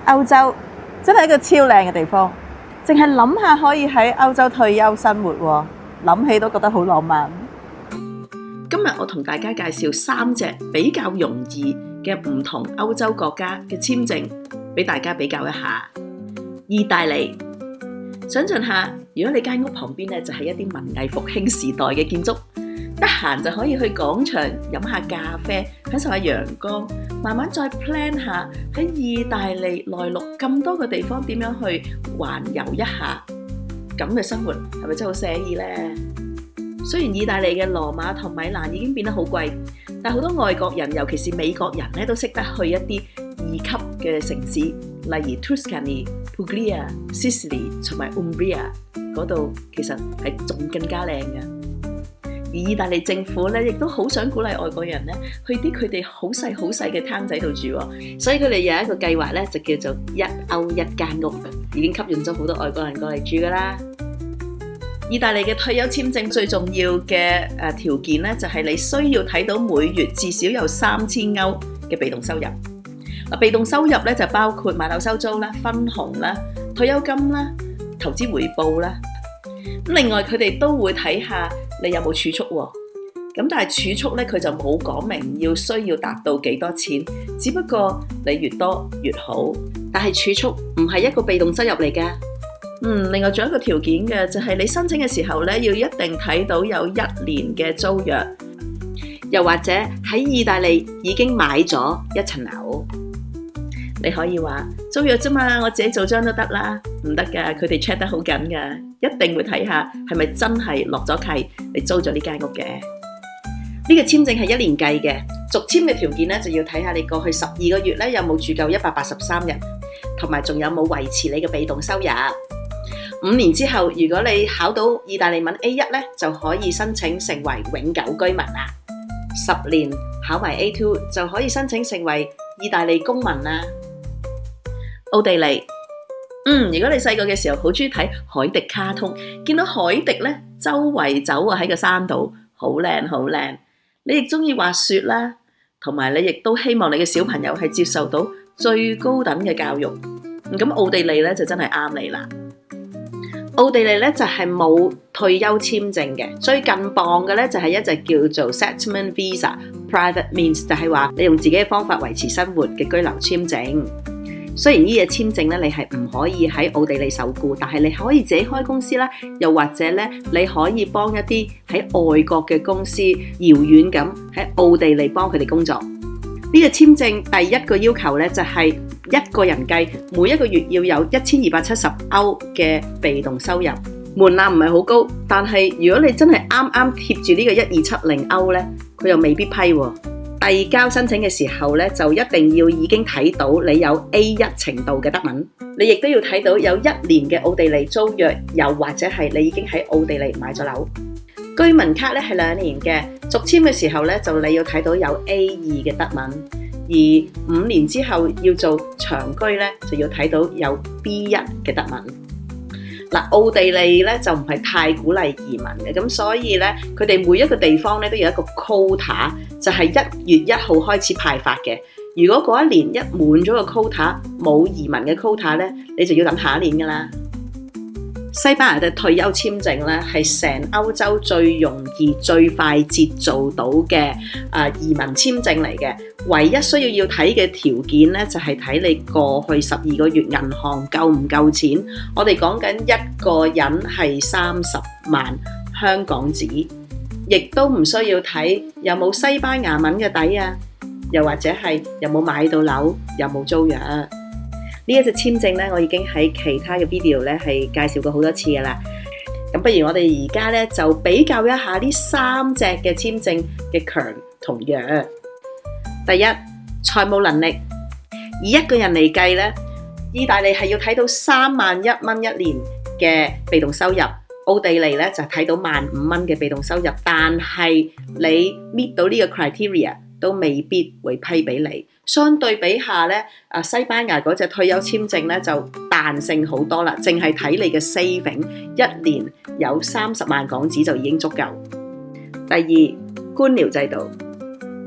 歐洲真係一個超靚嘅地方，淨係諗下可以喺歐洲退休生活喎，諗起都覺得好浪漫。今日我同大家介紹3隻比較容易嘅唔同歐洲國家嘅簽證，俾大家比較一下。意大利，想象下，如果你間屋旁邊咧就係一啲文藝復興時代嘅建築，得閒就可以去廣場飲下咖啡，享受下陽光，慢慢再 plan 下喺意大利內陸咁多個地方點樣去環遊一下，咁嘅生活係咪真係好寫意呢？雖然意大利嘅羅馬同米蘭已經變得好貴，但好多外國人，尤其是美國人咧，都識得去一啲2級嘅城市，例如 Tuscany、Puglia、Sicily 同埋 Umbria 嗰度，其實係仲更加靚嘅。而意大利政府咧，亦都好想鼓勵外國人咧去啲佢哋好細好細嘅攤仔度住喎，所以佢哋有一個計劃咧，就叫做1歐1間屋，已經吸引咗好多外國人過嚟住㗎啦。意大利嘅退休簽證最重要嘅條件咧，就係你需要睇到每月至少有3000歐嘅被動收入。被動收入咧就包括買樓收租啦、分紅啦、退休金啦、投資回報啦。另外佢哋都會睇下你有冇儲蓄喎。咁但係儲蓄咧，佢就冇講明需要達到幾多錢，只不過你越多越好。但係儲蓄唔係一個被動收入嚟㗎。另外仲有一個條件嘅，就係你申請嘅時候咧，要一定睇到有1年嘅租約，又或者喺意大利已經買咗一層樓。你可以話租約啫嘛，我自己做張都得啦，唔得㗎，佢哋 check 得好緊㗎，一定會睇下係咪真係落咗契，你租咗呢間屋嘅。呢個簽證係1年計嘅，續簽嘅條件咧就要睇下你過去12個月咧有冇住夠183日，同埋仲有冇維持你嘅被動收入。5年之後，如果你考到意大利文 A1 咧，就可以申請成為永久居民啦。10年考埋 A2 就可以申請成為意大利公民啦。奧地利，如果你細個嘅時候好中意睇海迪卡通，見到海迪咧周圍走喺個山度，好靚好靚。你亦中意滑雪啦，同埋你亦都希望你嘅小朋友係接受到最高等嘅教育。咁奧地利咧就真係啱你啦。奧地利咧就係冇退休簽證嘅，最近磅嘅咧就係一隻叫做 Settlement Visa Private Means， 就係話你用自己嘅方法維持生活嘅居留簽證。雖然呢隻簽證咧你係唔可以喺奧地利受僱，但係你可以自己開公司啦，又或者咧你可以幫一啲喺外國嘅公司遙遠咁喺奧地利幫佢哋工作。呢個簽證第一個要求咧就係一個人計每一個月要有1270歐嘅被動收入，門檻唔係好高，但係如果你真係啱啱貼住呢個1270歐咧，佢又未必批喎。遞交申請嘅時候咧，就一定要已經睇到你有 A1 程度嘅德文，你亦都要睇到有1年嘅奧地利租約，又或者係你已經喺奧地利買咗樓。居民卡咧係2年嘅，續簽嘅時候咧就你要睇到有 A2 嘅德文，而5年之後要做長居咧就要睇到有 B1 嘅德文。奧地利咧就唔係太鼓勵移民嘅，咁所以咧佢哋每一個地方咧都有一個 quota， 就係1月1號開始派發嘅。如果嗰一年一滿咗個 quota， 冇移民嘅 quota 咧，你就要等下一年噶啦。西班牙嘅退休簽證咧係成歐洲最容易最快捷做到嘅移民簽證嚟嘅，唯一需要睇嘅條件咧就係睇你過去12個月銀行夠唔夠錢。我哋講緊一個人係30萬香港紙，亦都唔需要睇有冇西班牙文嘅底啊，又或者係有冇買到樓，有冇租約。呢一隻簽證咧，我已經喺其他嘅 video 咧係介紹過好多次噶啦。咁不如我哋而家咧就比較一下呢3隻嘅簽證嘅強同弱。第一，財務能力，以一個人嚟計咧，意大利係要睇到31,000蚊一年嘅被動收入，奧地利咧就睇到15,000蚊嘅被動收入，但係你搣到呢個 criteria 都未必會批俾你。相對比下咧，西班牙嗰隻退休簽證咧就彈性好多啦，淨係睇你嘅 saving， 一年有30萬港紙就已經足夠。第二，官僚制度，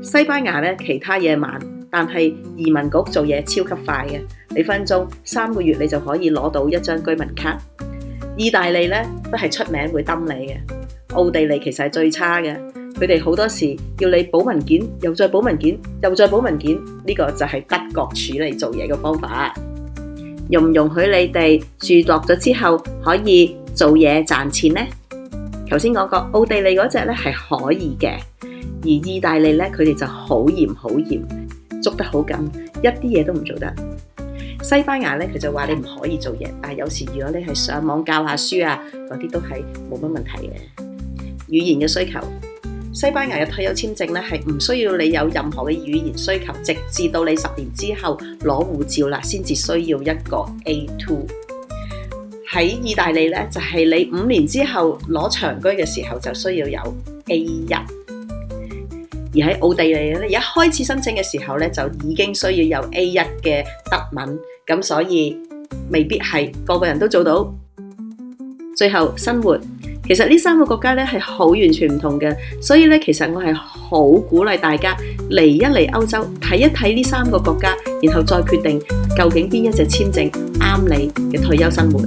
西班牙咧其他嘢慢，但係移民局做嘢超級快嘅。你分鐘3個月你就可以攞到1張居民卡。意大利咧都係出名會抌你嘅，奧地利其實係最差嘅，佢哋好多時要你補文件，又再補文件，又再補文件，呢個就係德國處理做嘢嘅方法。容唔容許你哋住落咗之後可以做嘢賺錢呢？頭先講過奧地利嗰隻咧係可以嘅，而意大利咧佢哋就好嚴好嚴，捉得好緊，一啲嘢都唔做得。西班牙咧佢就話你唔可以做嘢，但係有時如果你係上網教下書啊，嗰啲都係冇乜問題嘅。語言嘅需求，西班牙嘅退休簽證咧係唔需要你有任何嘅語言需求，直至到你10年之後攞護照啦，先至需要一個 A2。喺意大利咧就係你5年之後攞長居嘅時候就需要有 A1。而喺奧地利咧，一開始申請嘅時候咧就已經需要有 A1 嘅德文，咁所以未必係個個人都做到。最後生活，其實呢3個國家咧係好完全唔同嘅，所以咧其實我係好鼓勵大家嚟一嚟歐洲睇一睇呢3個國家，然後再決定究竟邊一隻簽證啱你嘅退休生活。